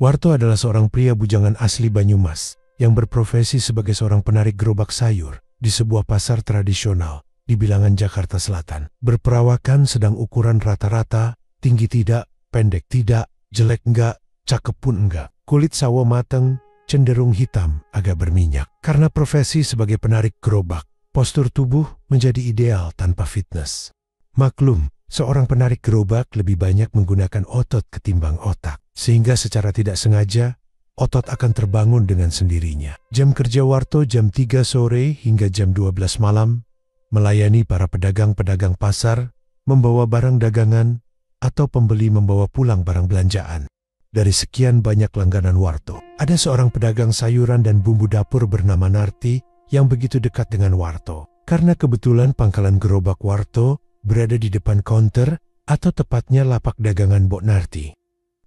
Warto adalah seorang pria bujangan asli Banyumas yang berprofesi sebagai seorang penarik gerobak sayur di sebuah pasar tradisional di Bilangan, Jakarta Selatan. Berperawakan sedang ukuran rata-rata, tinggi tidak, pendek tidak, jelek enggak, cakep pun enggak. Kulit sawo mateng, cenderung hitam, agak berminyak. Karena profesi sebagai penarik gerobak, postur tubuh menjadi ideal tanpa fitness. Maklum, seorang penarik gerobak lebih banyak menggunakan otot ketimbang otak. Sehingga secara tidak sengaja, otot akan terbangun dengan sendirinya. Jam kerja Warto jam 3 sore hingga jam 12 malam, melayani para pedagang-pedagang pasar, membawa barang dagangan, atau pembeli membawa pulang barang belanjaan. Dari sekian banyak langganan Warto, ada seorang pedagang sayuran dan bumbu dapur bernama Narti yang begitu dekat dengan Warto. Karena kebetulan pangkalan gerobak Warto berada di depan counter atau tepatnya lapak dagangan Mbok Narti.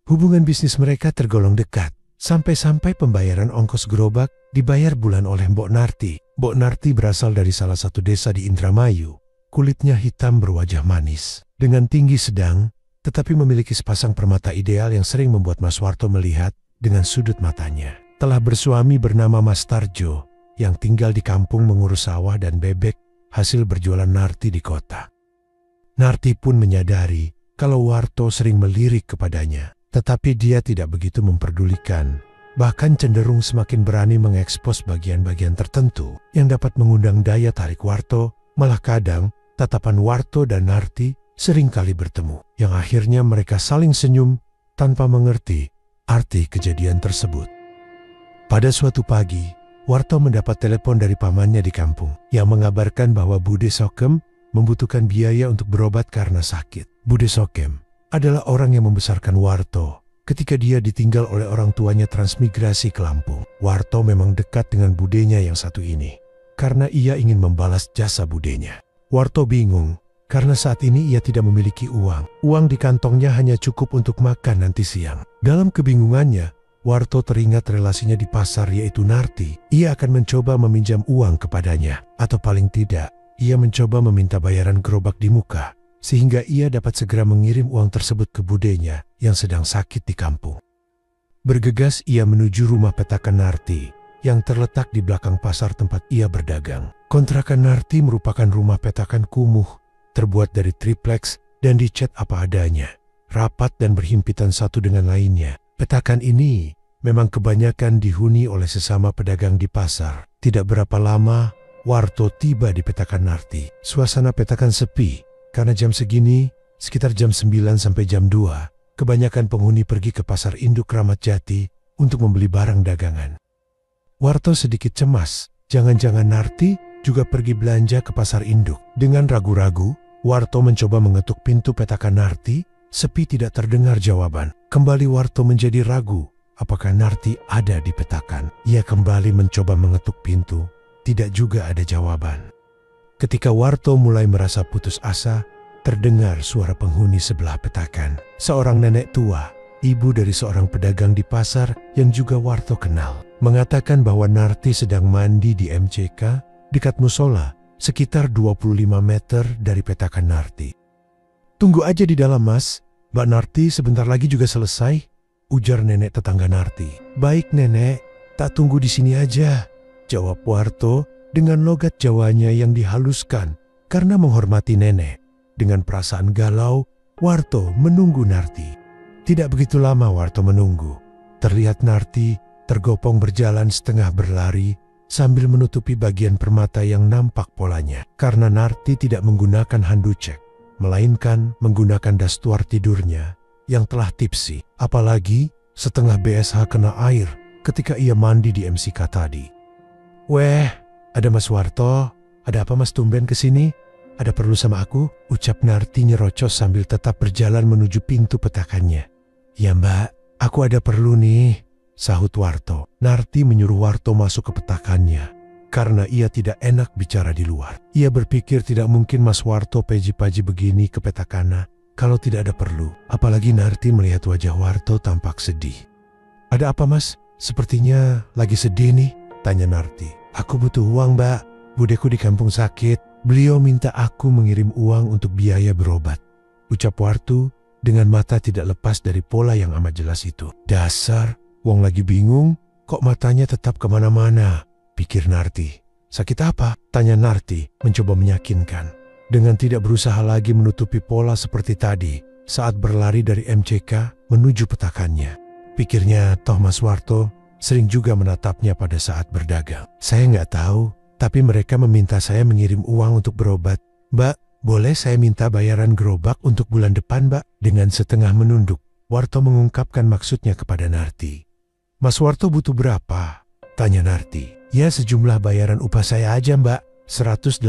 Hubungan bisnis mereka tergolong dekat, sampai-sampai pembayaran ongkos gerobak dibayar bulan oleh Mbok Narti. Mbok Narti berasal dari salah satu desa di Indramayu. Kulitnya hitam berwajah manis, dengan tinggi sedang, tetapi memiliki sepasang permata ideal yang sering membuat Mas Warto melihat dengan sudut matanya. Telah bersuami bernama Mas Tarjo, yang tinggal di kampung mengurus sawah dan bebek hasil berjualan Narti di kota. Narti pun menyadari kalau Warto sering melirik kepadanya. Tetapi dia tidak begitu memperdulikan, bahkan cenderung semakin berani mengekspos bagian-bagian tertentu yang dapat mengundang daya tarik Warto. Malah kadang, tatapan Warto dan Narti seringkali bertemu, yang akhirnya mereka saling senyum tanpa mengerti arti kejadian tersebut. Pada suatu pagi, Warto mendapat telepon dari pamannya di kampung, yang mengabarkan bahwa Bude Sokem membutuhkan biaya untuk berobat karena sakit. Bude Sokem adalah orang yang membesarkan Warto ketika dia ditinggal oleh orang tuanya transmigrasi ke Lampung. Warto memang dekat dengan budenya yang satu ini, karena ia ingin membalas jasa budenya. Warto bingung, karena saat ini ia tidak memiliki uang. Uang di kantongnya hanya cukup untuk makan nanti siang. Dalam kebingungannya, Warto teringat relasinya di pasar yaitu Narti. Ia akan mencoba meminjam uang kepadanya, atau paling tidak, ia mencoba meminta bayaran gerobak di muka, sehingga ia dapat segera mengirim uang tersebut ke budenya yang sedang sakit di kampung. Bergegas ia menuju rumah petakan Narti yang terletak di belakang pasar tempat ia berdagang. Kontrakan Narti merupakan rumah petakan kumuh, terbuat dari triplex dan dicat apa adanya, rapat dan berhimpitan satu dengan lainnya. Petakan ini memang kebanyakan dihuni oleh sesama pedagang di pasar. Tidak berapa lama, Warto tiba di petakan Narti. Suasana petakan sepi, karena jam segini, sekitar jam 9 sampai jam 2, kebanyakan penghuni pergi ke pasar induk Ramat Jati untuk membeli barang dagangan. Warto sedikit cemas, jangan-jangan Narti juga pergi belanja ke pasar induk. Dengan ragu-ragu, Warto mencoba mengetuk pintu petakan Narti, sepi tidak terdengar jawaban. Kembali Warto menjadi ragu, apakah Narti ada di petakan. Ia kembali mencoba mengetuk pintu, tidak juga ada jawaban. Ketika Warto mulai merasa putus asa, terdengar suara penghuni sebelah petakan. Seorang nenek tua, ibu dari seorang pedagang di pasar yang juga Warto kenal, mengatakan bahwa Narti sedang mandi di MCK dekat musola, sekitar 25 meter dari petakan Narti. "Tunggu aja di dalam, Mas. Mbak Narti sebentar lagi juga selesai," ujar nenek tetangga Narti. "Baik nenek, tak tunggu di sini aja," jawab Warto dengan logat Jawanya yang dihaluskan karena menghormati nenek. Dengan perasaan galau, Warto menunggu Narti. Tidak begitu lama Warto menunggu. Terlihat Narti tergopong berjalan setengah berlari sambil menutupi bagian permata yang nampak polanya. Karena Narti tidak menggunakan handuk, melainkan menggunakan dastuar tidurnya yang telah tipsi. Apalagi setengah BSH kena air ketika ia mandi di MCK tadi. "Weh, ada Mas Warto, ada apa Mas tumben kesini? Ada perlu sama aku?" ucap Narti nyerocos sambil tetap berjalan menuju pintu petakannya. "Ya Mbak, aku ada perlu nih," sahut Warto. Narti menyuruh Warto masuk ke petakannya, karena ia tidak enak bicara di luar. Ia berpikir tidak mungkin Mas Warto peji-paji begini ke petakana kalau tidak ada perlu. Apalagi Narti melihat wajah Warto tampak sedih. "Ada apa Mas? Sepertinya lagi sedih nih," tanya Narti. "Aku butuh uang Mbak, budeku di kampung sakit. Beliau minta aku mengirim uang untuk biaya berobat," ucap Warto dengan mata tidak lepas dari pola yang amat jelas itu. "Dasar Wong lagi bingung, kok matanya tetap kemana-mana, pikir Narti. Sakit apa? Tanya Narti, mencoba meyakinkan. Dengan tidak berusaha lagi menutupi pola seperti tadi, saat berlari dari MCK menuju petakannya. Pikirnya, toh Mas Warto sering juga menatapnya pada saat berdagang. Saya nggak tahu, tapi mereka meminta saya mengirim uang untuk berobat. Mbak, boleh saya minta bayaran gerobak untuk bulan depan, Mbak? Dengan setengah menunduk, Warto mengungkapkan maksudnya kepada Narti. Mas Warto butuh berapa? Tanya Narti. Ya sejumlah bayaran upah saya aja, Mbak. 185.000,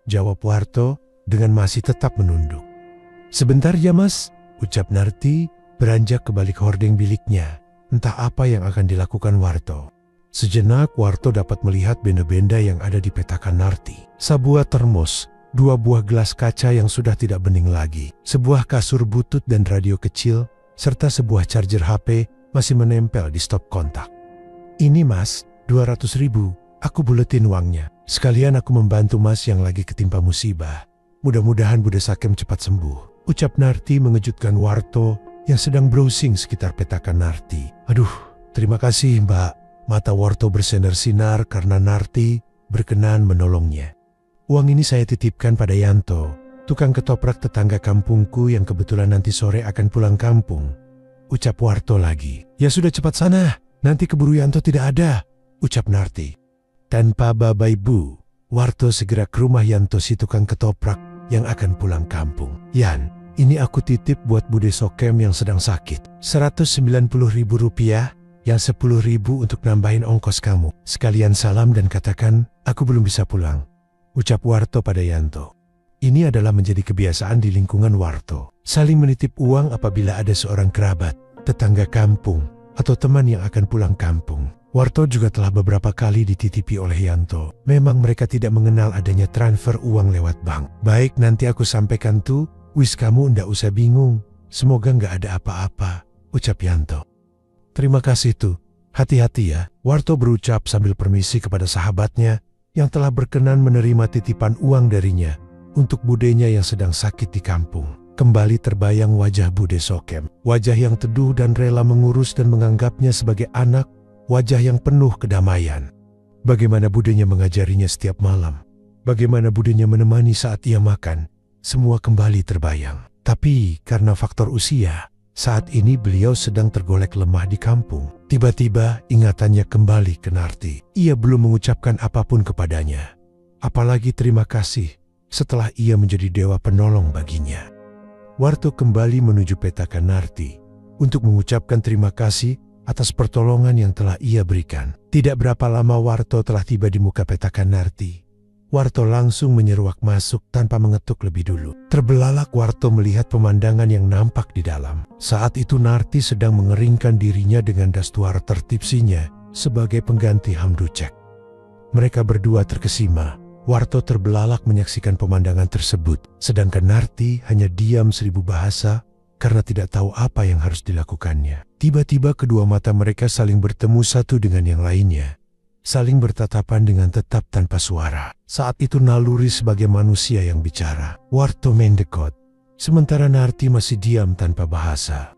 jawab Warto dengan masih tetap menunduk. Sebentar ya Mas, ucap Narti beranjak ke balik hordeng biliknya. Entah apa yang akan dilakukan Warto. Sejenak Warto dapat melihat benda-benda yang ada di petakan Narti. Sebuah termos, 2 buah gelas kaca yang sudah tidak bening lagi, sebuah kasur butut dan radio kecil, serta sebuah charger HP masih menempel di stop kontak. Ini Mas, 200.000, aku buletin uangnya. Sekalian aku membantu Mas yang lagi ketimpa musibah. Mudah-mudahan Bude Sakem cepat sembuh, ucap Narti mengejutkan Warto yang sedang browsing sekitar petakan Narti. Aduh, terima kasih Mbak. Mata Warto bersinar-sinar karena Narti berkenan menolongnya. Uang ini saya titipkan pada Yanto, tukang ketoprak tetangga kampungku yang kebetulan nanti sore akan pulang kampung, ucap Warto lagi. Ya sudah cepat sana, nanti keburu Yanto tidak ada, ucap Narti. Tanpa baba ibu, Warto segera ke rumah Yanto si tukang ketoprak yang akan pulang kampung. Yan, ini aku titip buat Bude Sokem yang sedang sakit. 190.000 rupiah, yang 10.000 untuk nambahin ongkos kamu. Sekalian salam dan katakan, aku belum bisa pulang, ucap Warto pada Yanto. Ini adalah menjadi kebiasaan di lingkungan Warto. Saling menitip uang apabila ada seorang kerabat, tetangga kampung, atau teman yang akan pulang kampung. Warto juga telah beberapa kali dititipi oleh Yanto. Memang mereka tidak mengenal adanya transfer uang lewat bank. Baik, nanti aku sampaikan tuh, wis kamu ndak usah bingung. Semoga nggak ada apa-apa, ucap Yanto. Terima kasih tuh, hati-hati ya, Warto berucap sambil permisi kepada sahabatnya yang telah berkenan menerima titipan uang darinya untuk budenya yang sedang sakit di kampung. Kembali terbayang wajah Bude Sokem, wajah yang teduh dan rela mengurus dan menganggapnya sebagai anak, wajah yang penuh kedamaian. Bagaimana budenya mengajarinya setiap malam, bagaimana budenya menemani saat ia makan, semua kembali terbayang. Tapi karena faktor usia, saat ini beliau sedang tergolek lemah di kampung. Tiba-tiba ingatannya kembali ke Narti. Ia belum mengucapkan apapun kepadanya, apalagi terima kasih setelah ia menjadi dewa penolong baginya. Warto kembali menuju petakan Narti untuk mengucapkan terima kasih atas pertolongan yang telah ia berikan. Tidak berapa lama Warto telah tiba di muka petakan Narti. Warto langsung menyeruak masuk tanpa mengetuk lebih dulu. Terbelalak Warto melihat pemandangan yang nampak di dalam. Saat itu Narti sedang mengeringkan dirinya dengan dastuar tertipsinya sebagai pengganti Hamducek. Mereka berdua terkesima. Warto terbelalak menyaksikan pemandangan tersebut, sedangkan Narti hanya diam 1000 bahasa karena tidak tahu apa yang harus dilakukannya. Tiba-tiba kedua mata mereka saling bertemu satu dengan yang lainnya, saling bertatapan dengan tetap tanpa suara. Saat itu naluri sebagai manusia yang bicara. Warto mendekot, sementara Narti masih diam tanpa bahasa.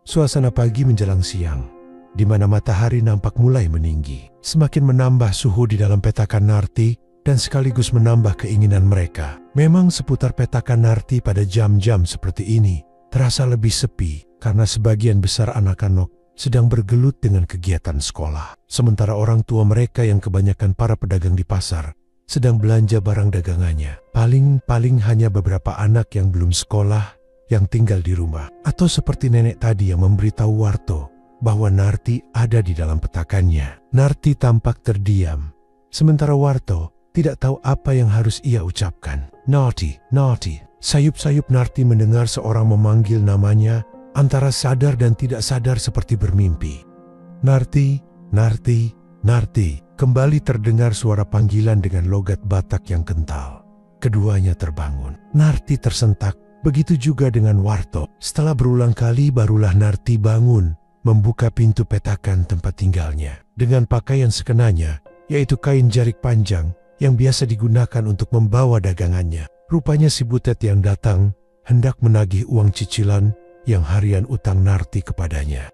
Suasana pagi menjelang siang, di mana matahari nampak mulai meninggi, semakin menambah suhu di dalam petakan Narti dan sekaligus menambah keinginan mereka. Memang seputar petakan Narti pada jam-jam seperti ini terasa lebih sepi karena sebagian besar anak-anak sedang bergelut dengan kegiatan sekolah. Sementara orang tua mereka yang kebanyakan para pedagang di pasar sedang belanja barang dagangannya. Paling hanya beberapa anak yang belum sekolah yang tinggal di rumah. Atau seperti nenek tadi yang memberitahu Warto bahwa Narti ada di dalam petakannya. Narti tampak terdiam, sementara Warto tidak tahu apa yang harus ia ucapkan. Narti, Narti. Sayup-sayup Narti mendengar seorang memanggil namanya antara sadar dan tidak sadar seperti bermimpi. Narti, Narti, Narti. Kembali terdengar suara panggilan dengan logat Batak yang kental. Keduanya terbangun. Narti tersentak, begitu juga dengan Warto. Setelah berulang kali barulah Narti bangun, membuka pintu petakan tempat tinggalnya. Dengan pakaian sekenanya, yaitu kain jarik panjang yang biasa digunakan untuk membawa dagangannya. Rupanya si butet yang datang hendak menagih uang cicilan yang harian utang Narti kepadanya.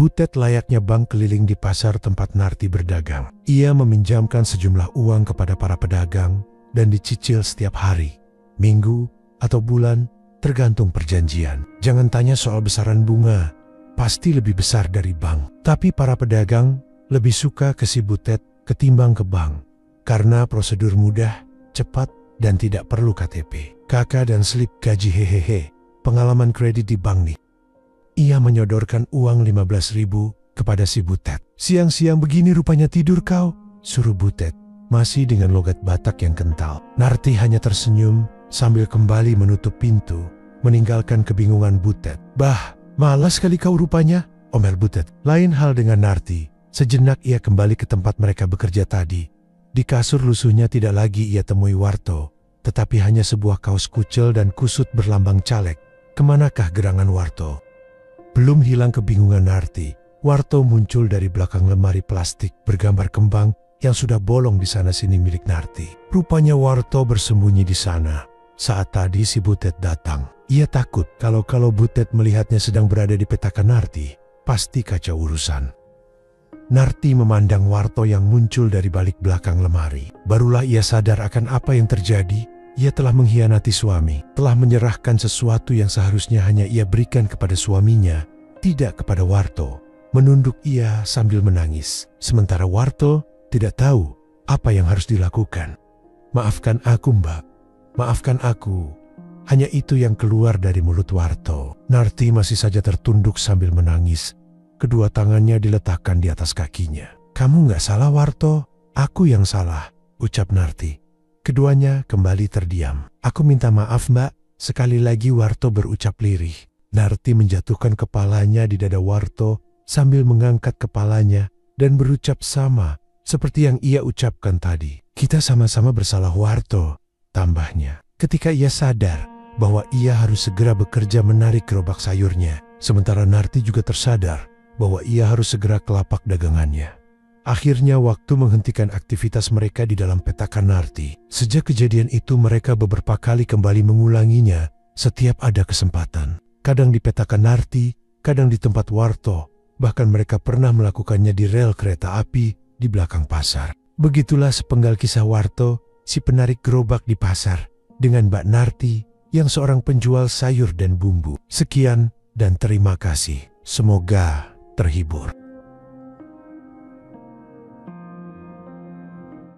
Butet layaknya bank keliling di pasar tempat Narti berdagang. Ia meminjamkan sejumlah uang kepada para pedagang dan dicicil setiap hari, minggu, atau bulan, tergantung perjanjian. Jangan tanya soal besaran bunga, pasti lebih besar dari bank. Tapi para pedagang lebih suka ke si Butet ketimbang ke bank, karena prosedur mudah, cepat, dan tidak perlu KTP, KK dan slip gaji hehehe. Pengalaman kredit di bank nih. Ia menyodorkan uang 15.000 kepada si Butet. Siang-siang begini rupanya tidur kau, suruh Butet, masih dengan logat Batak yang kental. Narti hanya tersenyum sambil kembali menutup pintu, meninggalkan kebingungan Butet. Bah, malas kali kau rupanya, omel Butet. Lain hal dengan Narti. Sejenak ia kembali ke tempat mereka bekerja tadi. Di kasur lusuhnya tidak lagi ia temui Warto, tetapi hanya sebuah kaos kucel dan kusut berlambang caleg. Kemanakah gerangan Warto? Belum hilang kebingungan Narti, Warto muncul dari belakang lemari plastik bergambar kembang yang sudah bolong di sana-sini milik Narti. Rupanya Warto bersembunyi di sana. Saat tadi si Butet datang. Ia takut kalau Butet melihatnya sedang berada di petakan Narti, pasti kacau urusan. Narti memandang Warto yang muncul dari balik belakang lemari. Barulah ia sadar akan apa yang terjadi. Ia telah mengkhianati suami, telah menyerahkan sesuatu yang seharusnya hanya ia berikan kepada suaminya, tidak kepada Warto. Menunduk ia sambil menangis, sementara Warto tidak tahu apa yang harus dilakukan. Maafkan aku, Mbak. Maafkan aku. Hanya itu yang keluar dari mulut Warto. Narti masih saja tertunduk sambil menangis. Kedua tangannya diletakkan di atas kakinya. Kamu nggak salah, Warto. Aku yang salah, ucap Narti. Keduanya kembali terdiam. Aku minta maaf, Mbak. Sekali lagi Warto berucap lirih. Narti menjatuhkan kepalanya di dada Warto sambil mengangkat kepalanya dan berucap sama seperti yang ia ucapkan tadi. Kita sama-sama bersalah, Warto, tambahnya. Ketika ia sadar bahwa ia harus segera bekerja menarik gerobak sayurnya, sementara Narti juga tersadar bahwa ia harus segera ke lapak dagangannya. Akhirnya waktu menghentikan aktivitas mereka di dalam petakan Narti. Sejak kejadian itu mereka beberapa kali kembali mengulanginya setiap ada kesempatan. Kadang di petakan Narti, kadang di tempat Warto. Bahkan mereka pernah melakukannya di rel kereta api di belakang pasar. Begitulah sepenggal kisah Warto, si penarik gerobak di pasar, dengan Mbak Narti yang seorang penjual sayur dan bumbu. Sekian dan terima kasih. Semoga terhibur.